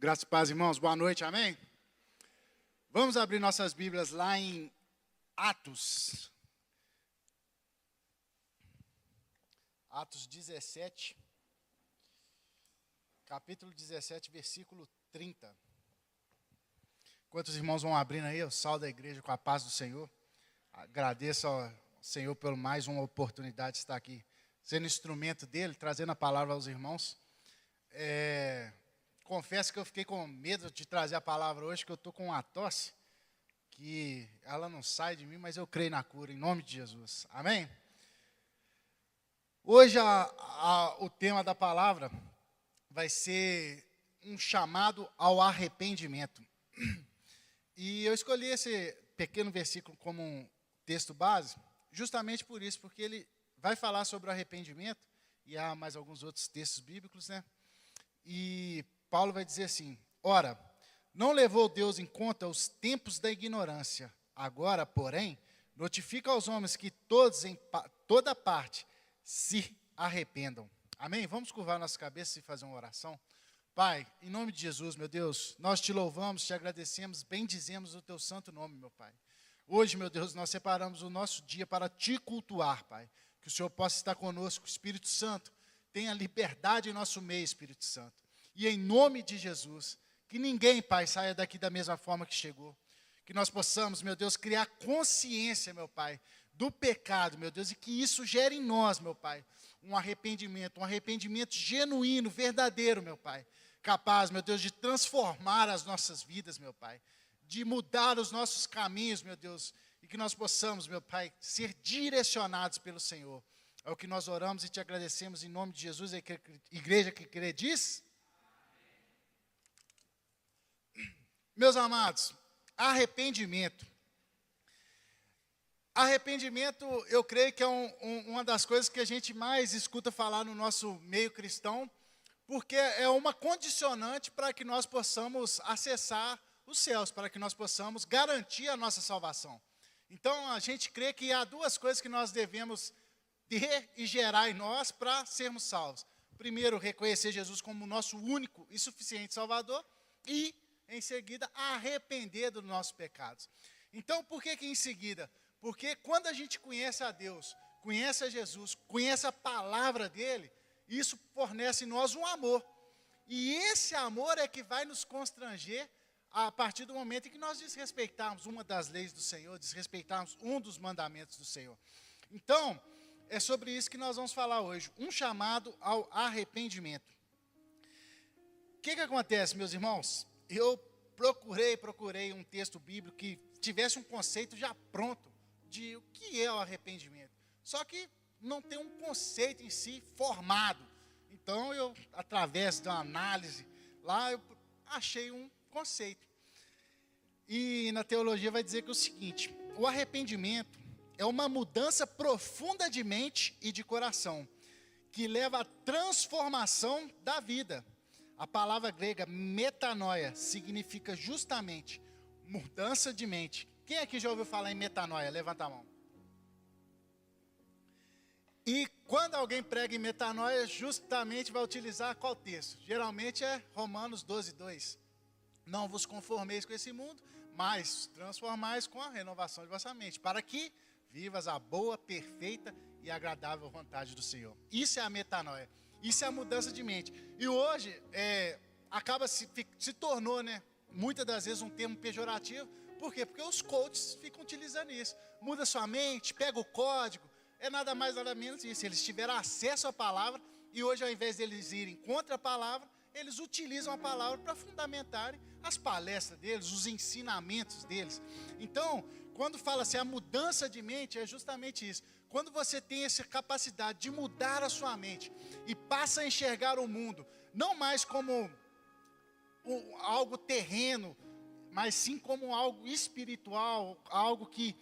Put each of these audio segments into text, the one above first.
Graças e paz, irmãos. Boa noite, amém? Vamos abrir nossas Bíblias lá em Atos. Atos 17, capítulo 17, versículo 30. Enquanto os irmãos vão abrindo aí, eu saúdo a igreja com a paz do Senhor. Agradeço ao Senhor por mais uma oportunidade de estar aqui, sendo instrumento dele, trazendo a palavra aos irmãos. Confesso que eu fiquei com medo de trazer a palavra hoje, que eu estou com uma tosse, que ela não sai de mim, mas eu creio na cura, em nome de Jesus. Amém? Hoje o tema da palavra vai ser um chamado ao arrependimento. E eu escolhi esse pequeno versículo como um texto base, justamente por isso, porque ele vai falar sobre o arrependimento, e há mais alguns outros textos bíblicos, né? E Paulo vai dizer assim: ora, não levou Deus em conta os tempos da ignorância. Agora, porém, notifica aos homens que todos em toda parte se arrependam. Amém? Vamos curvar nossa cabeça e fazer uma oração. Pai, em nome de Jesus, meu Deus, nós te louvamos, te agradecemos, bendizemos o teu santo nome, meu Pai. Hoje, meu Deus, nós separamos o nosso dia para te cultuar, Pai. Que o Senhor possa estar conosco, Espírito Santo. Tenha liberdade em nosso meio, Espírito Santo. E em nome de Jesus, que ninguém, Pai, saia daqui da mesma forma que chegou. Que nós possamos, meu Deus, criar consciência, meu Pai, do pecado, meu Deus, e que isso gere em nós, meu Pai, um arrependimento genuíno, verdadeiro, meu Pai. Capaz, meu Deus, de transformar as nossas vidas, meu Pai. De mudar os nossos caminhos, meu Deus. E que nós possamos, meu Pai, ser direcionados pelo Senhor. É o que nós oramos e te agradecemos em nome de Jesus. A igreja que crê diz... Meus amados, arrependimento. Arrependimento, eu creio que é uma das coisas que a gente mais escuta falar no nosso meio cristão, porque é uma condicionante para que nós possamos acessar os céus, para que nós possamos garantir a nossa salvação. Então, a gente crê que há duas coisas que nós devemos ter e gerar em nós para sermos salvos. Primeiro, reconhecer Jesus como o nosso único e suficiente Salvador e em seguida, arrepender dos nossos pecados. Então, por que em seguida? Porque quando a gente conhece a Deus, conhece a Jesus, conhece a palavra dele, isso fornece em nós um amor. E esse amor é que vai nos constranger a partir do momento em que nós desrespeitarmos uma das leis do Senhor, desrespeitarmos um dos mandamentos do Senhor. Então, é sobre isso que nós vamos falar hoje, um chamado ao arrependimento. O que acontece, meus irmãos? Eu procurei um texto bíblico que tivesse um conceito já pronto de o que é o arrependimento. Só que não tem um conceito em si formado. Então, eu, através de uma análise, lá eu achei um conceito. E na teologia vai dizer que é o seguinte: o arrependimento é uma mudança profunda de mente e de coração, que leva à transformação da vida. A palavra grega metanoia significa justamente mudança de mente. Quem aqui já ouviu falar em metanoia? Levanta a mão. E quando alguém prega em metanoia, justamente vai utilizar qual texto? Geralmente é Romanos 12:2. Não vos conformeis com esse mundo, mas transformais com a renovação de vossa mente, para que vivas a boa, perfeita e agradável vontade do Senhor. Isso é a metanoia. Isso é a mudança de mente. E hoje, se tornou, né, muitas das vezes um termo pejorativo. Por quê? Porque os coaches ficam utilizando isso. Muda sua mente, pega o código. É nada mais, nada menos isso. Eles tiveram acesso à palavra e hoje, ao invés deles irem contra a palavra, eles utilizam a palavra para fundamentarem as palestras deles, os ensinamentos deles. Então, quando fala-se a mudança de mente, é justamente isso. Quando você tem essa capacidade de mudar a sua mente e passa a enxergar o mundo, não mais como algo terreno, mas sim como algo espiritual, algo que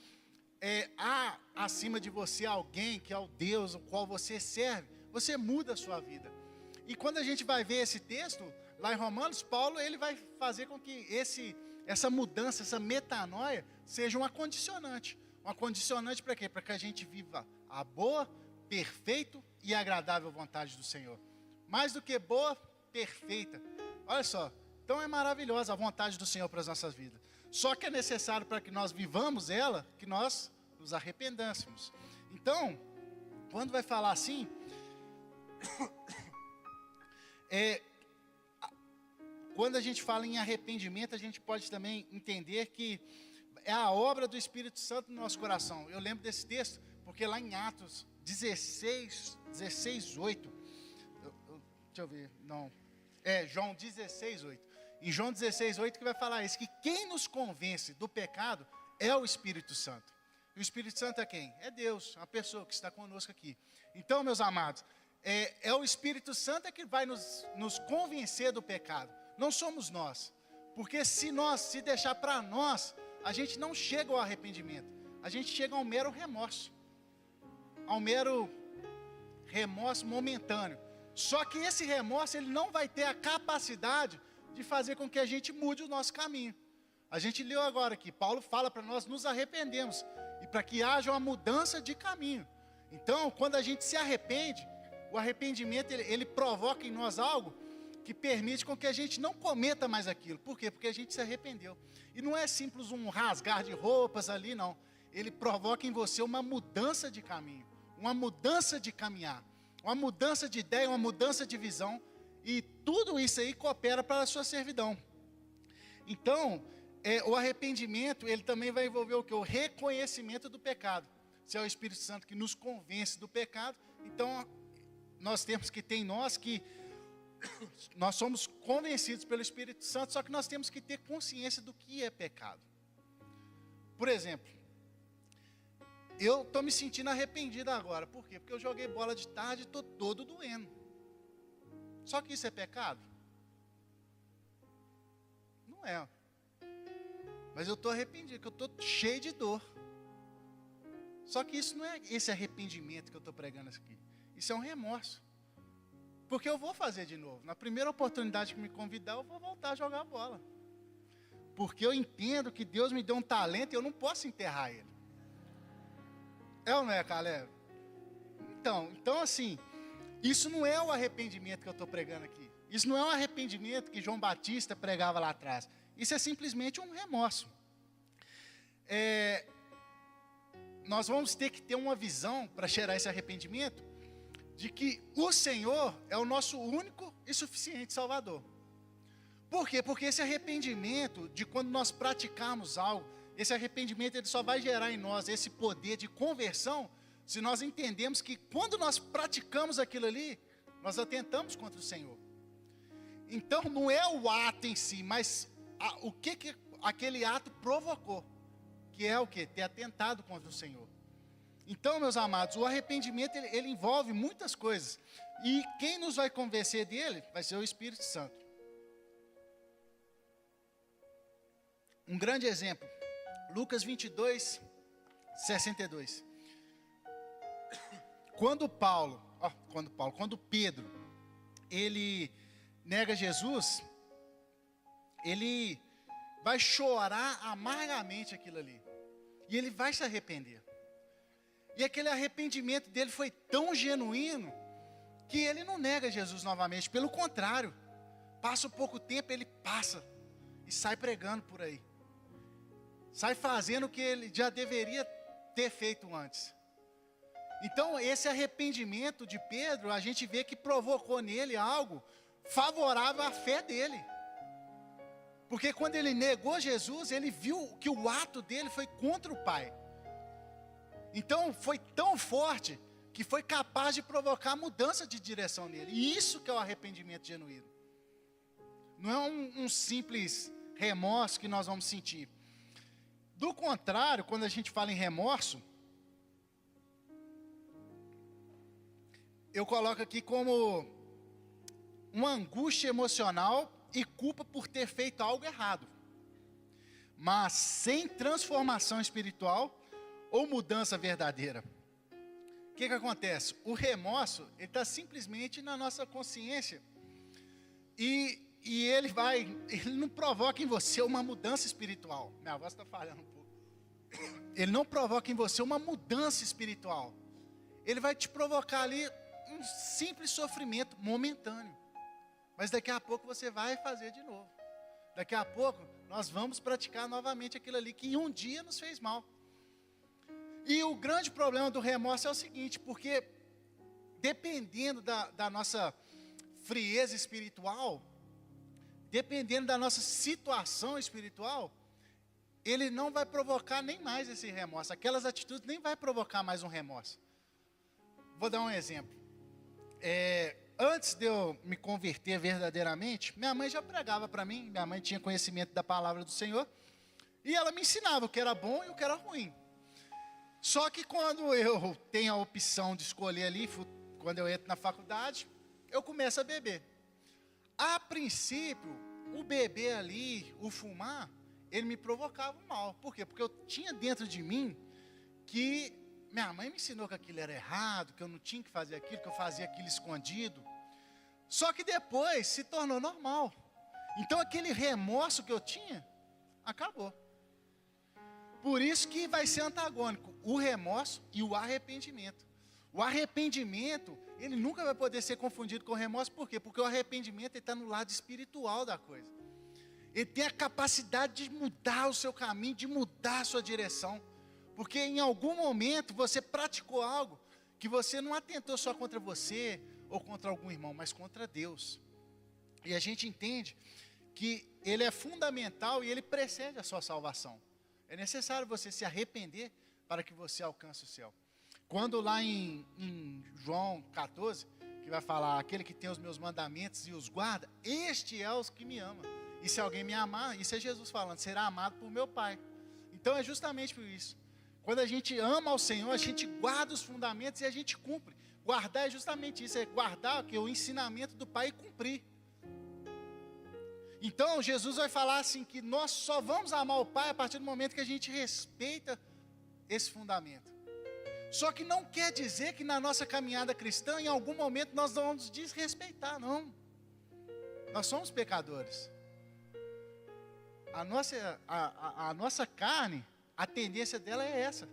há acima de você alguém, que é o Deus o qual você serve, você muda a sua vida. E quando a gente vai ver esse texto, lá em Romanos, Paulo ele vai fazer com que essa mudança, essa metanoia, seja uma condicionante. Uma condicionante para quê? Para que a gente viva a boa, perfeita e agradável vontade do Senhor. Mais do que boa, perfeita. Olha só, Então é maravilhosa a vontade do Senhor para as nossas vidas. Só que é necessário para que nós vivamos ela, que nós nos arrependêssemos. Então, quando vai falar assim, quando a gente fala em arrependimento, a gente pode também entender que é a obra do Espírito Santo no nosso coração. Eu lembro desse texto, porque lá em Atos 16:8, deixa eu ver, não, João 16:8. Em João 16:8 que vai falar isso, que quem nos convence do pecado é o Espírito Santo. E o Espírito Santo é quem? É Deus, a pessoa que está conosco aqui. Então, meus amados, é o Espírito Santo que vai nos convencer do pecado. Não somos nós. Porque se deixar para nós, a gente não chega ao arrependimento. A gente chega ao mero remorso. Ao mero remorso momentâneo. Só que esse remorso, ele não vai ter a capacidade de fazer com que a gente mude o nosso caminho. A gente leu agora aqui, Paulo fala para nós nos arrependermos. E para que haja uma mudança de caminho. Então, quando a gente se arrepende, o arrependimento, ele provoca em nós algo que permite com que a gente não cometa mais aquilo. Por quê? Porque a gente se arrependeu. E não é simples um rasgar de roupas ali, não. Ele provoca em você uma mudança de caminho, uma mudança de caminhar, uma mudança de ideia, uma mudança de visão. E tudo isso aí coopera para a sua servidão. Então, o arrependimento, ele também vai envolver o quê? O reconhecimento do pecado. Se é o Espírito Santo que nos convence do pecado, então nós temos que ter em nós que nós somos convencidos pelo Espírito Santo, só que nós temos que ter consciência do que é pecado. Por exemplo, eu estou me sentindo arrependido agora. Por quê? Porque eu joguei bola de tarde e estou todo doendo. Só que isso é pecado? Não é. Mas eu estou arrependido, que eu estou cheio de dor. Só que isso não é esse arrependimento que eu estou pregando aqui. Isso é um remorso. Porque eu vou fazer de novo. Na primeira oportunidade que me convidar, eu vou voltar a jogar bola. Porque eu entendo que Deus me deu um talento e eu não posso enterrar ele. É ou não é, Caleb? Então assim, isso não é o arrependimento que eu estou pregando aqui. Isso não é um arrependimento que João Batista pregava lá atrás. Isso é simplesmente um remorso. Nós vamos ter que ter uma visão para gerar esse arrependimento, de que o Senhor é o nosso único e suficiente Salvador. Por quê? Porque esse arrependimento, de quando nós praticarmos algo, esse arrependimento ele só vai gerar em nós esse poder de conversão, se nós entendemos que quando nós praticamos aquilo ali, nós atentamos contra o Senhor. Então não é o ato em si, mas o que aquele ato provocou, que é o quê? Ter atentado contra o Senhor. Então, meus amados, o arrependimento ele envolve muitas coisas. E quem nos vai convencer dele vai ser o Espírito Santo. Um grande exemplo, Lucas 22:62. Quando Pedro, ele nega Jesus, ele vai chorar amargamente aquilo ali. E ele vai se arrepender. E aquele arrependimento dele foi tão genuíno, que ele não nega Jesus novamente. Pelo contrário, passa um pouco tempo, ele passa e sai pregando por aí. Sai fazendo o que ele já deveria ter feito antes. Então, esse arrependimento de Pedro, a gente vê que provocou nele algo favorável à fé dele. Porque quando ele negou Jesus, ele viu que o ato dele foi contra o Pai. Então, foi tão forte que foi capaz de provocar mudança de direção nele. E isso que é o arrependimento genuíno. Não é um simples remorso que nós vamos sentir. Do contrário, quando a gente fala em remorso, eu coloco aqui como uma angústia emocional e culpa por ter feito algo errado. Mas sem transformação espiritual ou mudança verdadeira. O que acontece? O remorso, ele está simplesmente na nossa consciência. E ele não provoca em você uma mudança espiritual. Minha voz está falhando um pouco. Ele não provoca em você uma mudança espiritual. Ele vai te provocar ali um simples sofrimento momentâneo. Mas daqui a pouco você vai fazer de novo. Daqui a pouco, nós vamos praticar novamente aquilo ali que um dia nos fez mal. E o grande problema do remorso é o seguinte, porque dependendo da nossa frieza espiritual, dependendo da nossa situação espiritual, ele não vai provocar nem mais esse remorso. Aquelas atitudes nem vai provocar mais um remorso. Vou dar um exemplo. Antes de eu me converter verdadeiramente, minha mãe já pregava para mim, minha mãe tinha conhecimento da palavra do Senhor, e ela me ensinava o que era bom e o que era ruim. Só que quando eu tenho a opção de escolher ali, quando eu entro na faculdade, eu começo a beber. A princípio, o beber ali, o fumar, ele me provocava mal. Por quê? Porque eu tinha dentro de mim que minha mãe me ensinou que aquilo era errado, que eu não tinha que fazer aquilo, que eu fazia aquilo escondido. Só que depois se tornou normal. Então aquele remorso que eu tinha, acabou. Por isso que vai ser antagônico, o remorso e o arrependimento. O arrependimento, ele nunca vai poder ser confundido com o remorso, por quê? Porque o arrependimento está no lado espiritual da coisa. Ele tem a capacidade de mudar o seu caminho, de mudar a sua direção. Porque em algum momento você praticou algo que você não atentou só contra você ou contra algum irmão, mas contra Deus. E a gente entende que ele é fundamental e ele precede a sua salvação. É necessário você se arrepender para que você alcance o céu. Quando lá em João 14, que vai falar, aquele que tem os meus mandamentos e os guarda, este é os que me ama. E se alguém me amar, isso é Jesus falando, será amado por meu Pai. Então é justamente por isso. Quando a gente ama ao Senhor, a gente guarda os fundamentos e a gente cumpre. Guardar é justamente isso, é guardar o ensinamento do Pai e cumprir. Então Jesus vai falar assim, que nós só vamos amar o Pai a partir do momento que a gente respeita esse fundamento. Só que não quer dizer que na nossa caminhada cristã, em algum momento nós vamos desrespeitar, não. Nós somos pecadores. A nossa carne, a tendência dela é essa.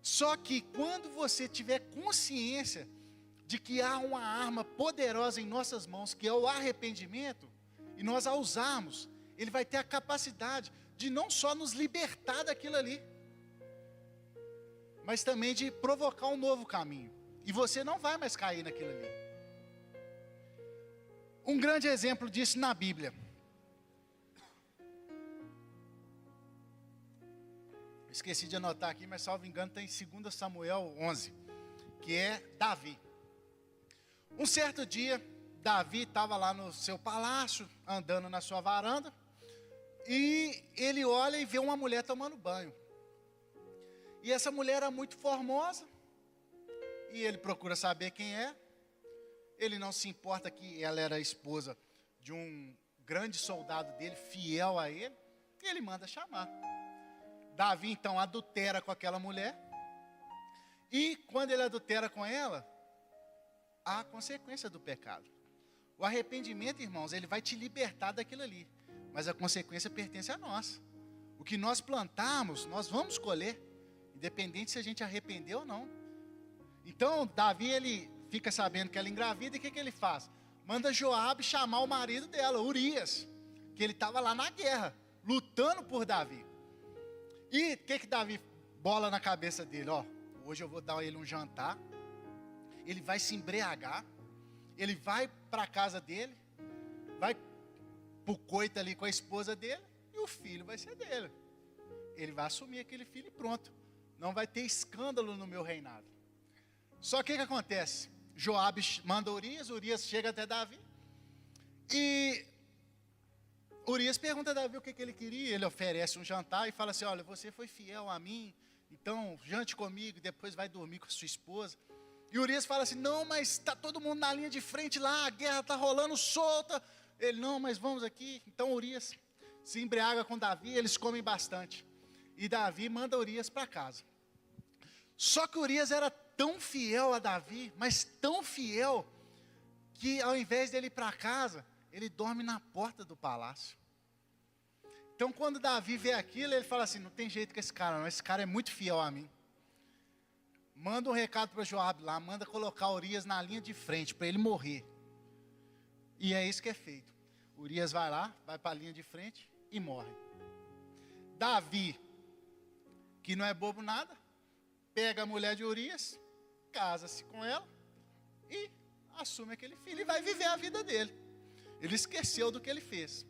Só que quando você tiver consciência de que há uma arma poderosa em nossas mãos, que é o arrependimento, e nós a usarmos, ele vai ter a capacidade de não só nos libertar daquilo ali, mas também de provocar um novo caminho. E você não vai mais cair naquilo ali. Um grande exemplo disso na Bíblia. Esqueci de anotar aqui, mas salvo engano está em 2 Samuel 11, que é Davi. Um certo dia, Davi estava lá no seu palácio, andando na sua varanda, e ele olha e vê uma mulher tomando banho. E essa mulher era muito formosa, e ele procura saber quem é. Ele não se importa que ela era a esposa de um grande soldado dele, fiel a ele, e ele manda chamar. Davi então adultera com aquela mulher, e quando ele adultera com ela, há a consequência do pecado. O arrependimento, irmãos, ele vai te libertar daquilo ali, mas a consequência pertence a nós. O que nós plantarmos, nós vamos colher, independente se a gente arrepender ou não. Então, Davi, ele fica sabendo que ela engravida, e o que ele faz? Manda Joabe chamar o marido dela, Urias, que ele estava lá na guerra, lutando por Davi. E o que Davi bola na cabeça dele? Hoje eu vou dar a ele um jantar, ele vai se embriagar, ele vai para a casa dele, vai para o coito ali com a esposa dele, e o filho vai ser dele. Ele vai assumir aquele filho e pronto. Não vai ter escândalo no meu reinado. Só que o que acontece? Joabe manda Urias chega até Davi, e Urias pergunta a Davi o que ele queria. Ele oferece um jantar e fala assim, olha, você foi fiel a mim, então jante comigo, depois vai dormir com a sua esposa. E Urias fala assim, não, mas está todo mundo na linha de frente lá, a guerra está rolando solta. Ele, não, mas vamos aqui. Então Urias se embriaga com Davi, eles comem bastante. E Davi manda Urias para casa. Só que Urias era tão fiel a Davi, mas tão fiel, que ao invés dele ir para casa, ele dorme na porta do palácio. Então quando Davi vê aquilo, ele fala assim, não tem jeito com esse cara não, esse cara é muito fiel a mim. Manda um recado para Joabe lá, manda colocar Urias na linha de frente, para ele morrer. E é isso que é feito. Urias vai lá, vai para a linha de frente e morre. Davi, que não é bobo nada, pega a mulher de Urias, casa-se com ela e assume aquele filho e vai viver a vida dele. Ele esqueceu do que ele fez.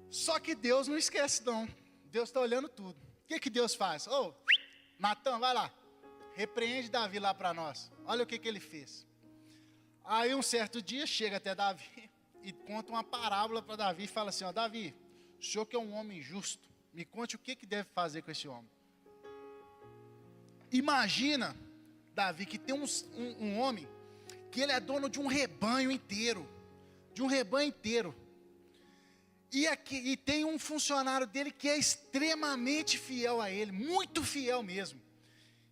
Só que Deus não esquece não. Deus está olhando tudo. O que Deus faz? Natan, vai lá. Repreende Davi lá para nós. Olha o que ele fez. Aí um certo dia chega até Davi e conta uma parábola para Davi e fala assim, Davi, o senhor que é um homem justo, me conte o que deve fazer com esse homem. Imagina, Davi, que tem um homem que ele é dono de um rebanho inteiro. E tem um funcionário dele que é extremamente fiel a ele, muito fiel mesmo.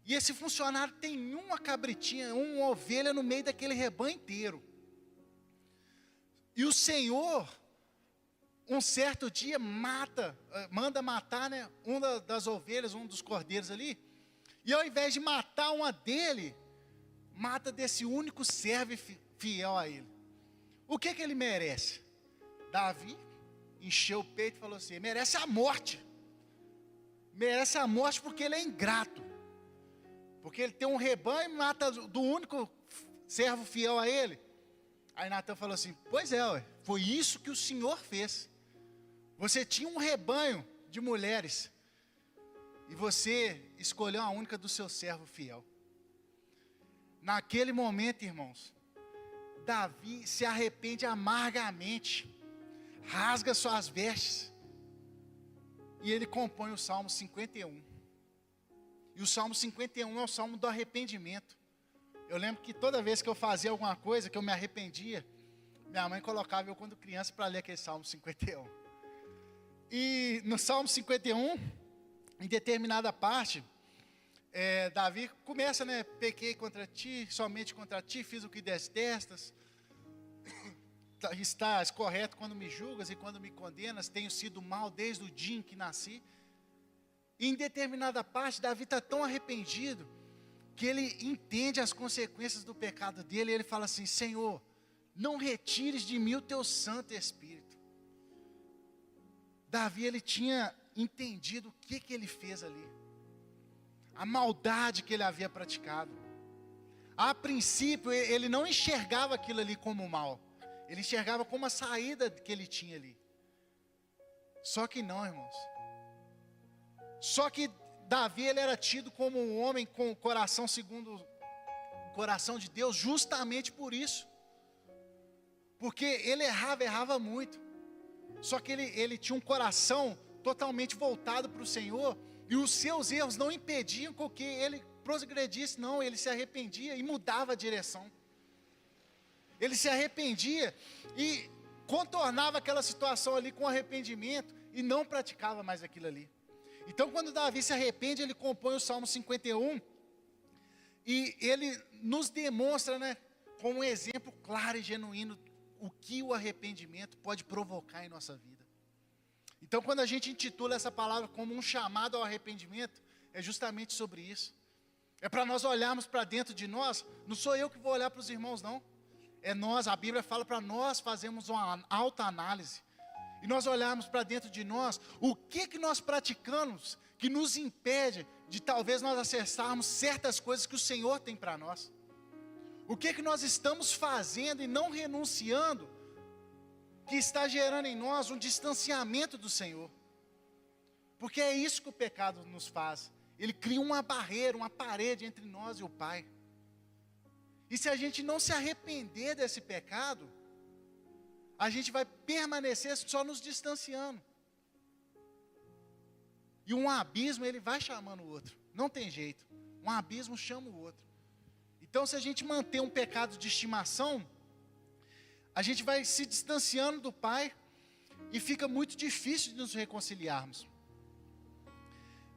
E esse funcionário tem uma cabritinha, uma ovelha no meio daquele rebanho inteiro. E o Senhor, um certo dia, manda matar, né, uma das ovelhas, um dos cordeiros ali. E ao invés de matar uma dele, mata desse único servo fiel a ele. O que ele merece? Davi encheu o peito e falou assim, merece a morte. Merece a morte porque ele é ingrato. Porque ele tem um rebanho e mata do único servo fiel a ele. Aí Natan falou assim, pois é, foi isso que o Senhor fez. Você tinha um rebanho de mulheres e você escolheu a única do seu servo fiel. Naquele momento, irmãos, Davi se arrepende amargamente, rasga suas vestes e ele compõe o Salmo 51. E o Salmo 51 é o Salmo do arrependimento. Eu lembro que toda vez que eu fazia alguma coisa, que eu me arrependia, minha mãe colocava eu quando criança para ler aquele Salmo 51. E no Salmo 51, em determinada parte, Davi começa, né? Pequei contra ti, somente contra ti, fiz o que detestas. Estás correto quando me julgas e quando me condenas, tenho sido mal desde o dia em que nasci. E em determinada parte, Davi está tão arrependido, que ele entende as consequências do pecado dele, e ele fala assim, Senhor, não retires de mim o teu Santo Espírito. Davi, ele tinha entendido o que ele fez ali, a maldade que ele havia praticado. A princípio, ele não enxergava aquilo ali como mal, ele enxergava como a saída que ele tinha ali. Só que não, irmãos. Só que Davi, ele era tido como um homem com o coração segundo o coração de Deus, justamente por isso. Porque ele errava muito. Só que ele tinha um coração totalmente voltado para o Senhor, e os seus erros não impediam com que ele progredisse, não, ele se arrependia e mudava a direção. Ele se arrependia e contornava aquela situação ali com arrependimento e não praticava mais aquilo ali. Então, quando Davi se arrepende, ele compõe o Salmo 51 e ele nos demonstra, né, como um exemplo claro e genuíno o que o arrependimento pode provocar em nossa vida. Então, quando a gente intitula essa palavra como um chamado ao arrependimento, é justamente sobre isso. É para nós olharmos para dentro de nós. Não sou eu que vou olhar para os irmãos, não. É nós, a Bíblia fala para nós fazermos uma autoanálise. E nós olharmos para dentro de nós, o que nós praticamos que nos impede de talvez nós acessarmos certas coisas que o Senhor tem para nós. O que nós estamos fazendo e não renunciando, que está gerando em nós um distanciamento do Senhor. Porque é isso que o pecado nos faz. Ele cria uma barreira, uma parede entre nós e o Pai. E se a gente não se arrepender desse pecado, a gente vai permanecer só nos distanciando. E um abismo, ele vai chamando o outro. Não tem jeito. Um abismo chama o outro. Então, se a gente manter um pecado de estimação, a gente vai se distanciando do Pai e fica muito difícil de nos reconciliarmos.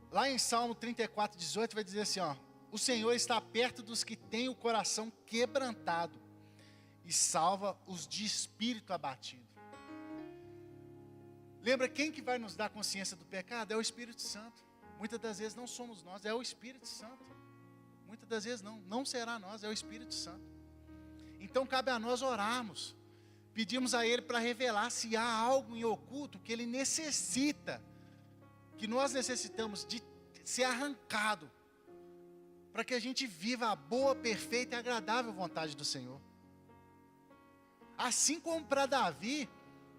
Lá em Salmo 34, 18, vai dizer assim, ó, o Senhor está perto dos que têm o coração quebrantado e salva os de espírito abatido. Lembra, quem que vai nos dar consciência do pecado? É o Espírito Santo. Muitas das vezes não somos nós, é o Espírito Santo. Muitas das vezes não será nós, é o Espírito Santo. Então cabe a nós orarmos, pedimos a Ele para revelar se há algo em oculto que Ele necessita, que nós necessitamos de ser arrancado, para que a gente viva a boa, perfeita e agradável vontade do Senhor. Assim como para Davi,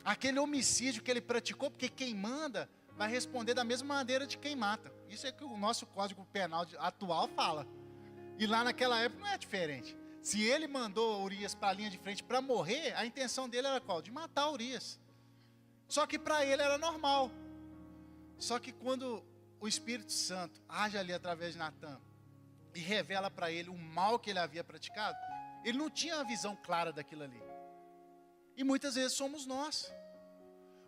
aquele homicídio que ele praticou, porque quem manda vai responder da mesma maneira de quem mata. Isso é que o nosso Código Penal atual fala. E lá naquela época não é diferente. Se ele mandou Urias para a linha de frente para morrer, a intenção dele era qual? De matar Urias. Só que para ele era normal. Só que quando o Espírito Santo age ali através de Natã e revela para ele o mal que ele havia praticado, ele não tinha a visão clara daquilo ali. E muitas vezes somos nós.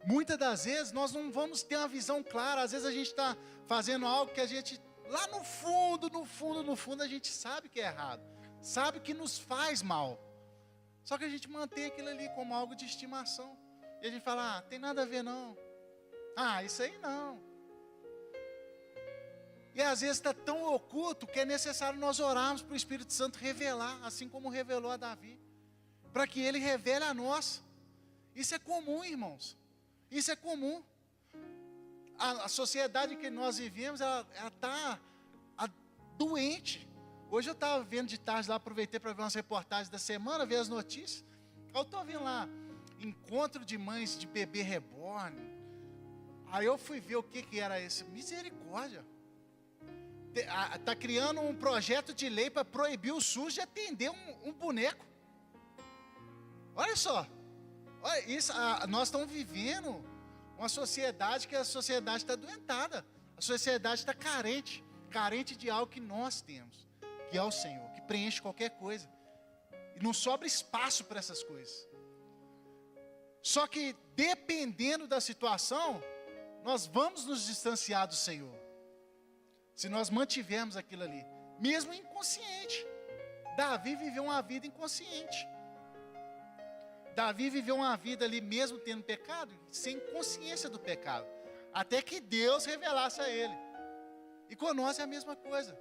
Muitas das vezes nós não vamos ter uma visão clara. Às vezes a gente está fazendo algo que a gente, lá no fundo, a gente sabe que é errado. Sabe que nos faz mal. Só que a gente mantém aquilo ali como algo de estimação. E a gente fala, tem nada a ver não. Isso aí não. E às vezes está tão oculto que é necessário nós orarmos para o Espírito Santo revelar, assim como revelou a Davi, para que ele revele a nós. Isso é comum, irmãos. Isso é comum. A sociedade que nós vivemos, ela está doente. Hoje eu estava vendo de tarde lá, aproveitei para ver umas reportagens da semana, ver as notícias. Eu estou vendo lá, encontro de mães de bebê reborn. Aí eu fui ver o que era isso. Misericórdia. Está criando um projeto de lei para proibir o SUS de atender um boneco. Olha só. Olha isso, nós estamos vivendo uma sociedade que a sociedade está doentada. A sociedade está carente de algo que nós temos, que é o Senhor, que preenche qualquer coisa. E não sobra espaço para essas coisas. Só que dependendo da situação, nós vamos nos distanciar do Senhor. Se nós mantivermos aquilo ali, mesmo inconsciente. Davi viveu uma vida inconsciente. Davi viveu uma vida ali, mesmo tendo pecado, sem consciência do pecado. Até que Deus revelasse a ele. E com nós é a mesma coisa.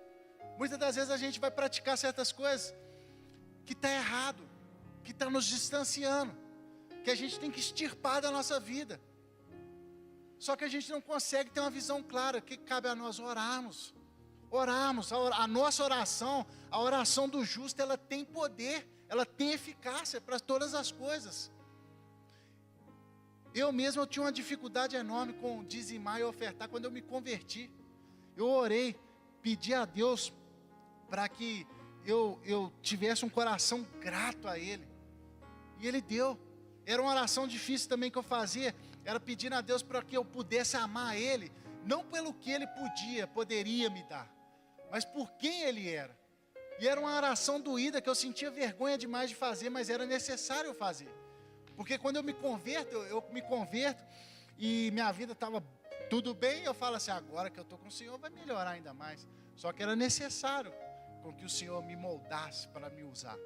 Muitas das vezes a gente vai praticar certas coisas que está errado, que está nos distanciando, que a gente tem que extirpar da nossa vida. Só que a gente não consegue ter uma visão clara. O que cabe a nós? Orarmos. A nossa oração, a oração do justo, ela tem poder, ela tem eficácia para todas as coisas. Eu tinha uma dificuldade enorme com dizimar e ofertar quando eu me converti. Eu orei, pedi a Deus para que eu tivesse um coração grato a Ele. E Ele deu. Era uma oração difícil também que eu fazia, era pedindo a Deus para que eu pudesse amar Ele, não pelo que Ele poderia me dar, mas por quem Ele era. E era uma oração doída que eu sentia vergonha demais de fazer, mas era necessário fazer. Porque quando eu me converto e minha vida estava tudo bem, eu falo assim, agora que eu estou com o Senhor vai melhorar ainda mais. Só que era necessário com que o Senhor me moldasse para me usar.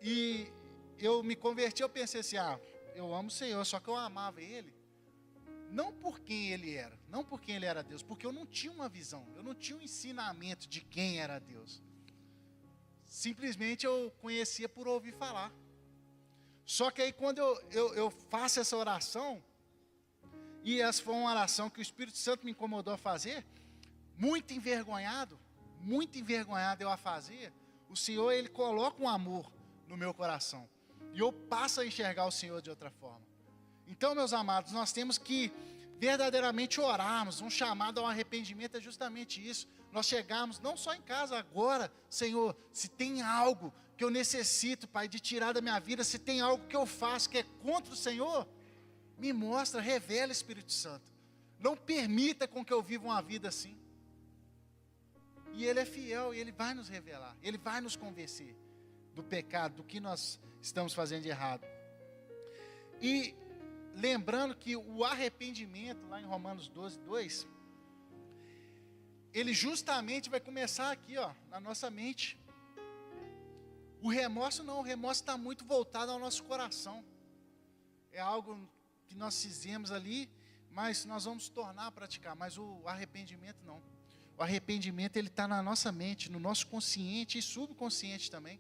E eu me converti, eu pensei assim, eu amo o Senhor, só que eu amava Ele, não por quem Ele era, não por quem Ele era Deus, porque eu não tinha uma visão, eu não tinha um ensinamento de quem era Deus. Simplesmente eu conhecia por ouvir falar. Só que aí quando eu faço essa oração, e essa foi uma oração que o Espírito Santo me incomodou a fazer, muito envergonhado eu a fazia, o Senhor, Ele coloca um amor no meu coração. E eu passo a enxergar o Senhor de outra forma. Então, meus amados, nós temos que verdadeiramente orarmos. Um chamado ao arrependimento é justamente isso. Nós chegarmos, não só em casa, agora, Senhor, se tem algo que eu necessito, Pai, de tirar da minha vida, se tem algo que eu faço que é contra o Senhor, me mostra, revela, Espírito Santo. Não permita com que eu viva uma vida assim. E Ele é fiel, e Ele vai nos revelar, Ele vai nos convencer do pecado, do que nós estamos fazendo de errado. E lembrando que o arrependimento, lá em Romanos 12, 2, ele justamente vai começar aqui, na nossa mente. O remorso não, o remorso está muito voltado ao nosso coração. É algo que nós fizemos ali, mas nós vamos tornar a praticar, mas o arrependimento não. O arrependimento, ele está na nossa mente, no nosso consciente e subconsciente também.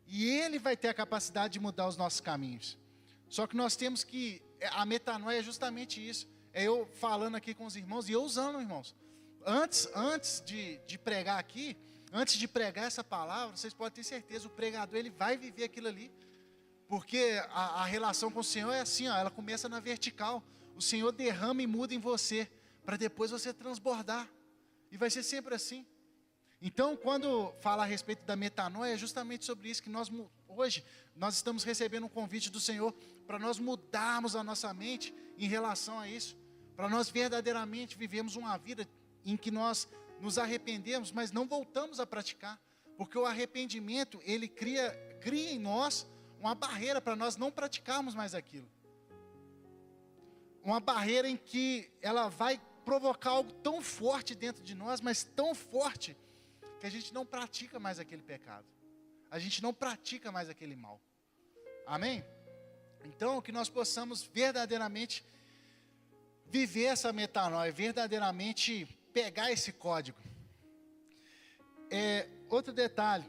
E Ele vai ter a capacidade de mudar os nossos caminhos. Só que nós temos que, a metanoia é justamente isso. É eu falando aqui com os irmãos e eu usando, irmãos. Antes de pregar aqui, antes de pregar essa palavra, vocês podem ter certeza, o pregador ele vai viver aquilo ali. Porque a relação com o Senhor é assim, ó, ela começa na vertical. O Senhor derrama e muda em você, para depois você transbordar. E vai ser sempre assim. Então, quando fala a respeito da metanoia, é justamente sobre isso que hoje nós estamos recebendo um convite do Senhor para nós mudarmos a nossa mente em relação a isso, para nós verdadeiramente vivermos uma vida em que nós nos arrependemos, mas não voltamos a praticar, porque o arrependimento, ele cria em nós uma barreira para nós não praticarmos mais aquilo. Uma barreira em que ela vai provocar algo tão forte dentro de nós, mas tão forte, que a gente não pratica mais aquele pecado. A gente não pratica mais aquele mal. Amém? Então, que nós possamos verdadeiramente viver essa metanoia, verdadeiramente pegar esse código. Outro detalhe,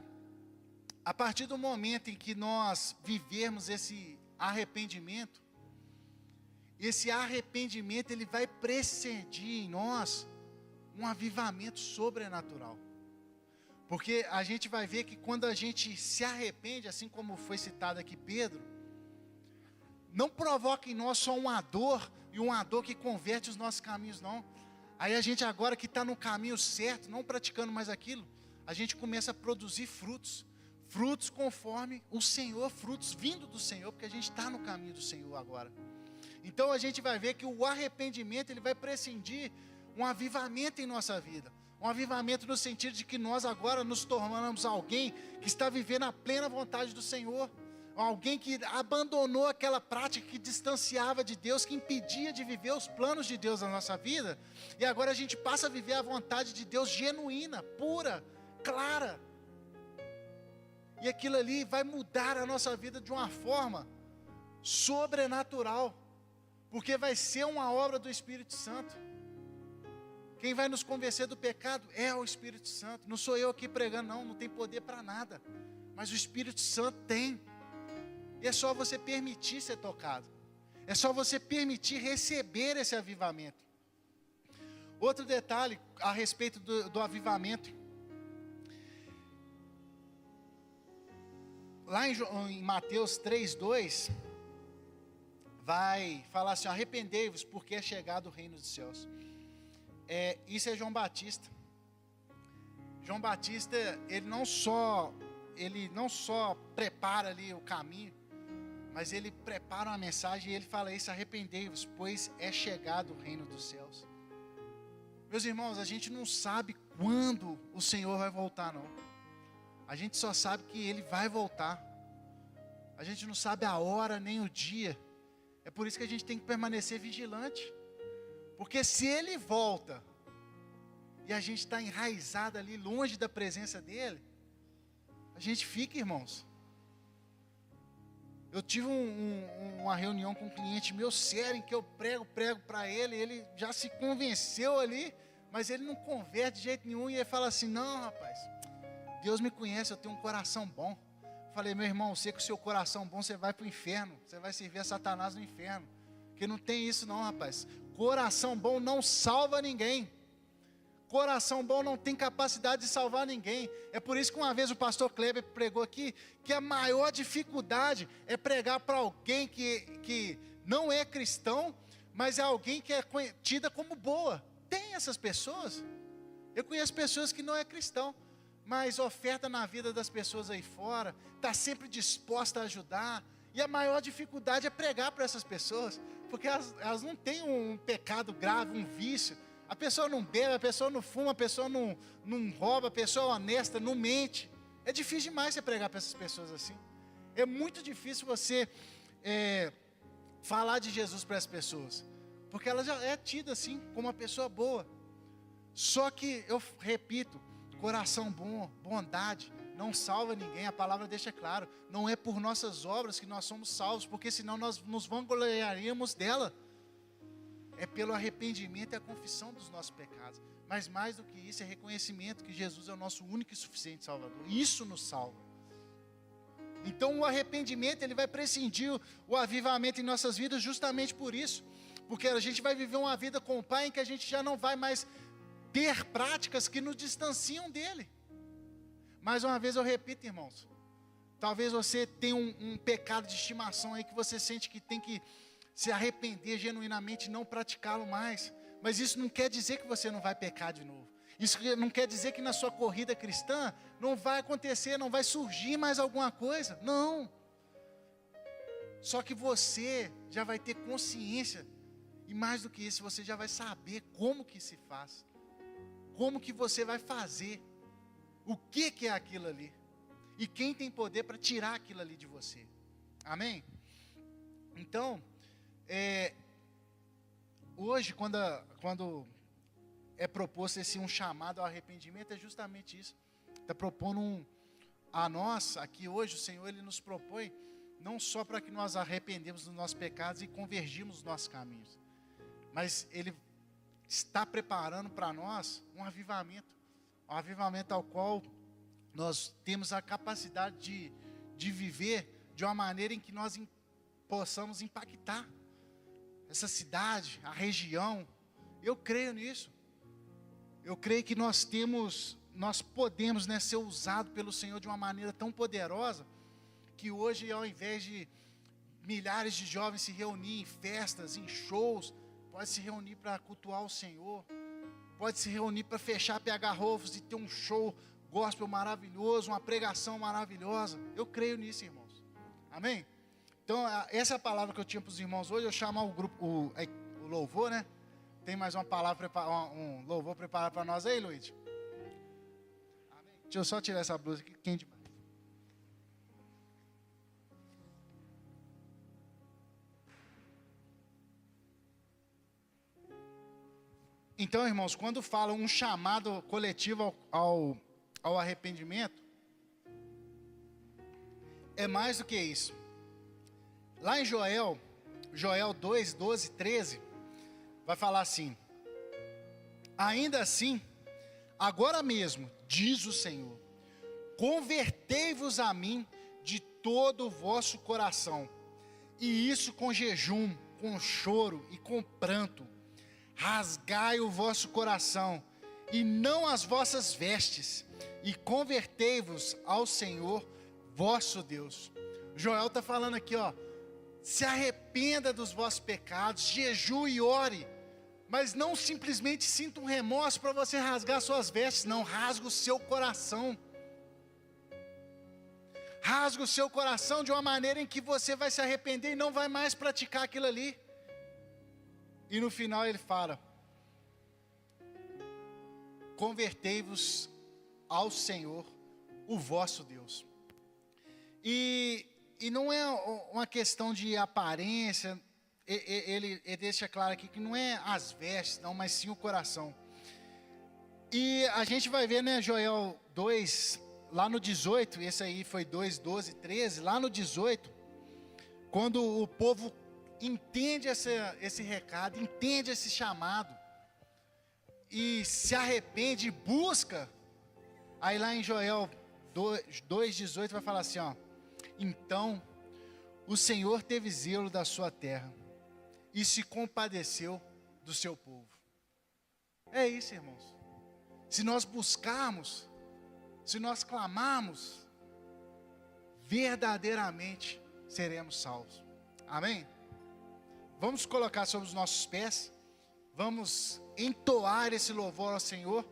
a partir do momento em que nós vivermos esse arrependimento ele vai precedir em nós um avivamento sobrenatural. Porque a gente vai ver que quando a gente se arrepende, assim como foi citado aqui Pedro, não provoca em nós só uma dor, e uma dor que converte os nossos caminhos, não. Aí a gente agora que está no caminho certo, não praticando mais aquilo, a gente começa a produzir frutos conforme o Senhor, frutos vindo do Senhor, porque a gente está no caminho do Senhor agora. Então a gente vai ver que o arrependimento, ele vai prescindir um avivamento em nossa vida. Um avivamento no sentido de que nós agora nos tornamos alguém que está vivendo a plena vontade do Senhor. Alguém que abandonou aquela prática que distanciava de Deus, que impedia de viver os planos de Deus na nossa vida. E agora a gente passa a viver a vontade de Deus genuína, pura, clara. E aquilo ali vai mudar a nossa vida de uma forma sobrenatural. Porque vai ser uma obra do Espírito Santo. Quem vai nos convencer do pecado é o Espírito Santo. Não sou eu aqui pregando, não tem poder para nada. Mas o Espírito Santo tem. E é só você permitir ser tocado. É só você permitir receber esse avivamento. Outro detalhe a respeito do avivamento. Lá em Mateus 3:2, vai falar assim: arrependei-vos, porque é chegado o reino dos céus. Isso é João Batista. João Batista, ele não só prepara ali o caminho, mas ele prepara uma mensagem e ele fala isso: arrependei-vos, pois é chegado o reino dos céus. Meus irmãos, a gente não sabe quando o Senhor vai voltar, não. A gente só sabe que Ele vai voltar. A gente não sabe a hora nem o dia. É por isso que a gente tem que permanecer vigilante. Porque se Ele volta e a gente está enraizado ali, longe da presença dEle, a gente fica, irmãos. Eu tive uma reunião com um cliente meu sério, em que eu prego para ele já se convenceu ali, mas ele não converte de jeito nenhum, e ele fala assim: não, rapaz, Deus me conhece, eu tenho um coração bom. Falei: meu irmão, eu sei que o seu coração bom, você vai para o inferno, você vai servir a Satanás no inferno, porque não tem isso não, rapaz. Coração bom não salva ninguém. Coração bom não tem capacidade de salvar ninguém. É por isso que uma vez o pastor Kleber pregou aqui, que a maior dificuldade é pregar para alguém que não é cristão, mas é alguém que é tida como boa. Tem essas pessoas. Eu conheço pessoas que não é cristão, mas oferta na vida das pessoas aí fora, está sempre disposta a ajudar. E a maior dificuldade é pregar para essas pessoas, porque elas não têm um pecado grave, um vício. A pessoa não bebe, a pessoa não fuma, a pessoa não rouba, a pessoa é honesta, não mente. É difícil demais você pregar para essas pessoas assim. É muito difícil você falar de Jesus para as pessoas, porque ela já é tida assim, como uma pessoa boa. Só que, eu repito, coração bom, bondade, não salva ninguém. A palavra deixa claro, não é por nossas obras que nós somos salvos, porque senão nós nos vangloriaríamos dela. É pelo arrependimento e a confissão dos nossos pecados. Mas mais do que isso, é reconhecimento que Jesus é o nosso único e suficiente Salvador. Isso nos salva. Então o arrependimento, ele vai prescindir o avivamento em nossas vidas justamente por isso. Porque a gente vai viver uma vida com o Pai em que a gente já não vai mais ter práticas que nos distanciam dele. Mais uma vez eu repito, irmãos. Talvez você tenha um pecado de estimação aí que você sente que tem que se arrepender genuinamente e não praticá-lo mais. Mas isso não quer dizer que você não vai pecar de novo. Isso não quer dizer que na sua corrida cristã não vai acontecer, não vai surgir mais alguma coisa. Não. Só que você já vai ter consciência. E mais do que isso, você já vai saber como que se faz. Como que você vai fazer. O que é aquilo ali. E quem tem poder para tirar aquilo ali de você. Amém? Então, hoje, quando é proposto um chamado ao arrependimento, é justamente isso. Está propondo a nós, aqui hoje, o Senhor, Ele nos propõe, não só para que nós arrependemos dos nossos pecados e convergimos os nossos caminhos, mas Ele está preparando para nós um avivamento ao qual nós temos a capacidade de viver de uma maneira em que nós possamos impactar essa cidade, a região. Eu creio nisso. Eu creio que nós podemos, né, ser usados pelo Senhor de uma maneira tão poderosa, que hoje, ao invés de milhares de jovens se reunir em festas, em shows, pode se reunir para cultuar o Senhor, pode se reunir para fechar PH Rovers e ter um show gospel maravilhoso, uma pregação maravilhosa. Eu creio nisso, irmãos. Amém? Então, essa é a palavra que eu tinha para os irmãos hoje. Eu chamar o grupo, o louvor, né? Tem mais uma palavra, um louvor preparado para nós aí, Luiz? Amém? Deixa eu só tirar essa blusa aqui, quente demais. Então, irmãos, quando falam um chamado coletivo ao arrependimento, é mais do que isso. Lá em Joel 2, 12, 13, vai falar assim: ainda assim, agora mesmo, diz o Senhor, convertei-vos a mim de todo o vosso coração, e isso com jejum, com choro e com pranto. Rasgai o vosso coração, e não as vossas vestes, e convertei-vos ao Senhor vosso Deus. Joel está falando aqui, se arrependa dos vossos pecados, jejue e ore, mas não simplesmente sinta um remorso para você rasgar suas vestes, não, rasga o seu coração. Rasga o seu coração de uma maneira em que você vai se arrepender e não vai mais praticar aquilo ali. E no final ele fala: convertei-vos ao Senhor, o vosso Deus. E não é uma questão de aparência, ele deixa claro aqui que não é as vestes, não, mas sim o coração. E a gente vai ver, né, Joel 2, lá no 18, esse aí foi 2, 12, 13, lá no 18, quando o povo entende esse recado, entende esse chamado, e se arrepende e busca, aí lá em Joel 2,18 vai falar assim, então o Senhor teve zelo da sua terra, e se compadeceu do seu povo. É isso, irmãos. Se nós buscarmos, se nós clamarmos, verdadeiramente seremos salvos. Amém? Vamos colocar sobre os nossos pés, vamos entoar esse louvor ao Senhor,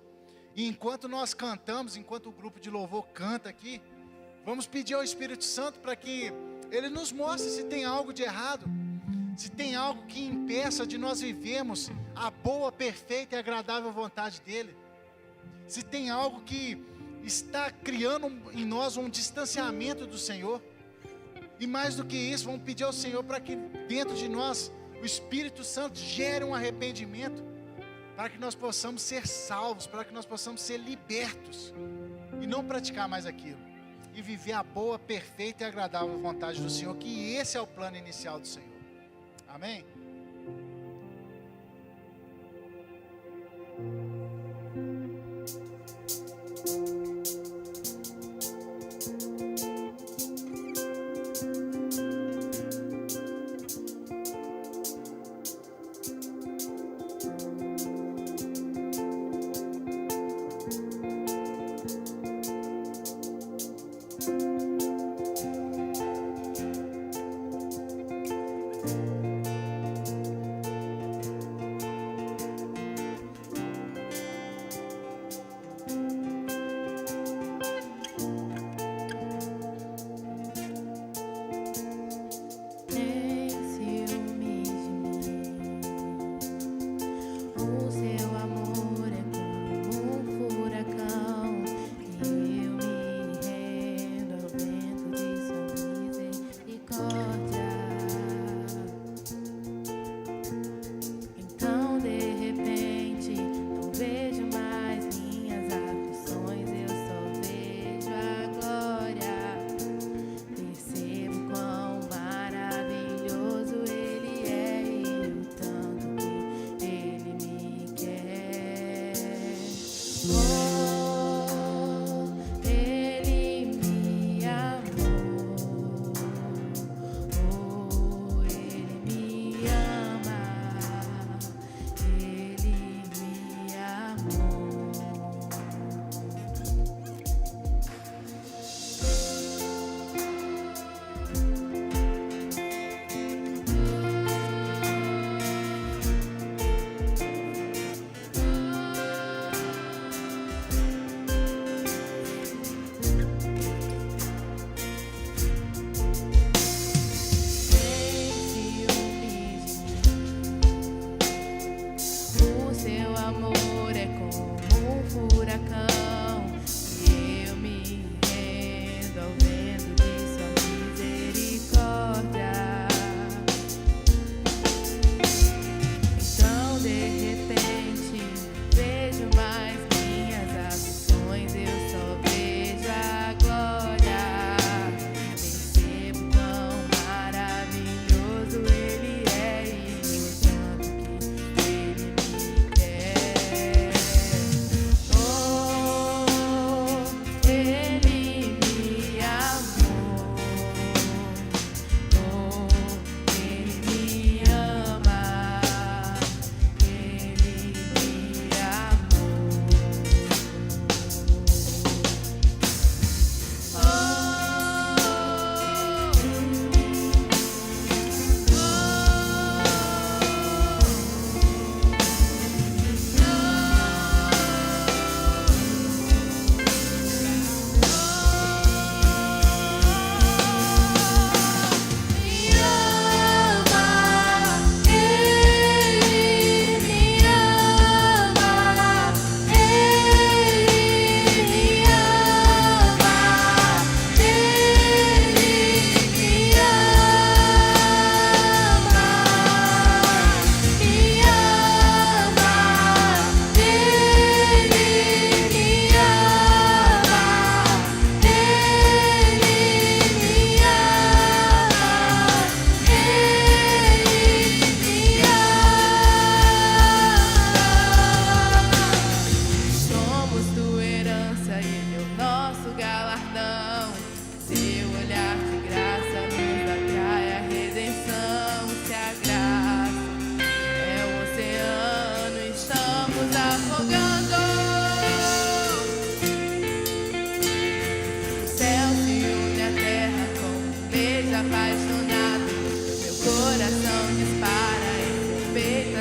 e enquanto nós cantamos, enquanto o grupo de louvor canta aqui, vamos pedir ao Espírito Santo para que Ele nos mostre se tem algo de errado, se tem algo que impeça de nós vivermos a boa, perfeita e agradável vontade dEle, se tem algo que está criando em nós um distanciamento do Senhor. E mais do que isso, vamos pedir ao Senhor para que dentro de nós o Espírito Santo gere um arrependimento, para que nós possamos ser salvos, para que nós possamos ser libertos e não praticar mais aquilo, e viver a boa, perfeita e agradável vontade do Senhor, que esse é o plano inicial do Senhor. Amém?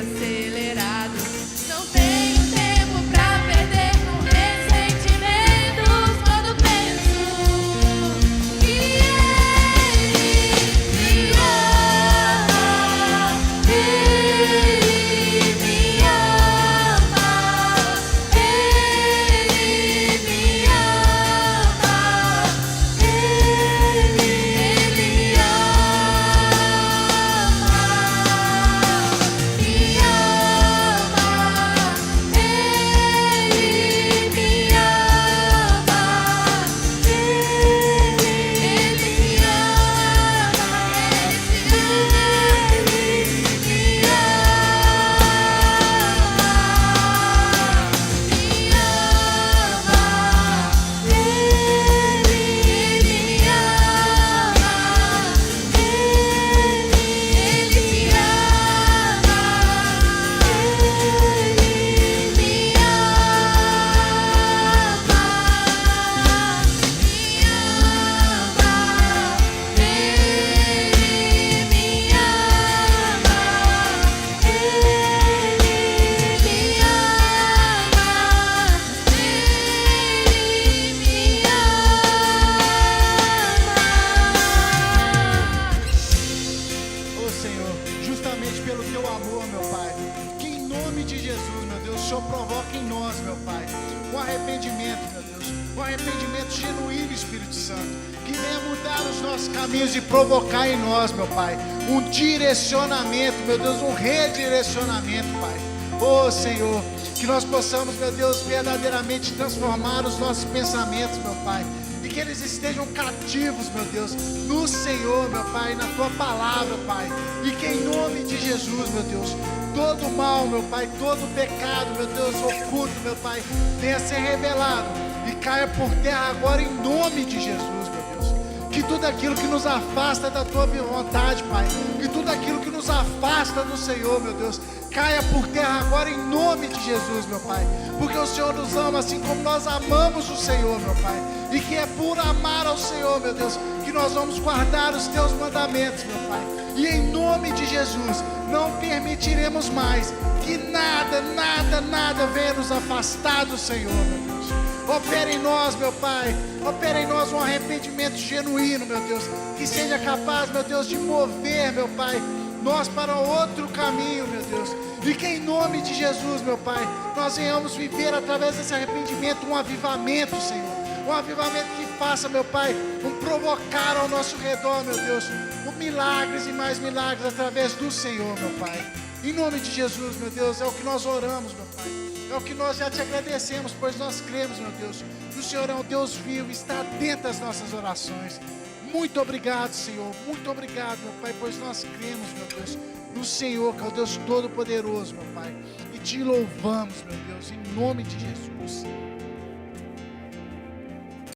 desacelerado. Não tenho tempo pra perder com ressentimentos quando penso que Ele me ama. Ele me ama. Ele me ama. Ele me caminhos e provocar em nós, meu Pai, um direcionamento, meu Deus, um redirecionamento, Pai. Oh, Senhor, que nós possamos, meu Deus, verdadeiramente transformar os nossos pensamentos, meu Pai, e que eles estejam cativos, meu Deus, no Senhor, meu Pai, na Tua palavra, Pai, e que em nome de Jesus, meu Deus, todo mal, meu Pai, todo pecado, meu Deus, oculto, meu Pai, venha ser revelado e caia por terra agora em nome de Jesus, meu Deus. Que tudo aquilo que nos afasta da Tua vontade, Pai, que tudo aquilo que nos afasta do Senhor, meu Deus, caia por terra agora em nome de Jesus, meu Pai, porque o Senhor nos ama assim como nós amamos o Senhor, meu Pai, e que é por amar ao Senhor, meu Deus, que nós vamos guardar os Teus mandamentos, meu Pai, e em nome de Jesus, não permitiremos mais que nada venha nos afastar do Senhor, meu Deus. Opera em nós, meu Pai, opera em nós um arrependimento genuíno, meu Deus, que seja capaz, meu Deus, de mover, meu Pai, nós para outro caminho, meu Deus, e que em nome de Jesus, meu Pai, nós venhamos viver através desse arrependimento um avivamento, Senhor, um avivamento que faça, meu Pai, um provocar ao nosso redor, meu Deus, milagres e mais milagres através do Senhor, meu Pai, em nome de Jesus, meu Deus, é o que nós oramos, meu Pai, é o que nós já Te agradecemos, pois nós cremos, meu Deus, que o Senhor é um Deus vivo e está dentro das nossas orações. Muito obrigado, Senhor, muito obrigado, meu Pai, pois nós cremos, meu Deus, no Senhor, que é o Deus Todo-Poderoso, meu Pai, e Te louvamos, meu Deus, em nome de Jesus.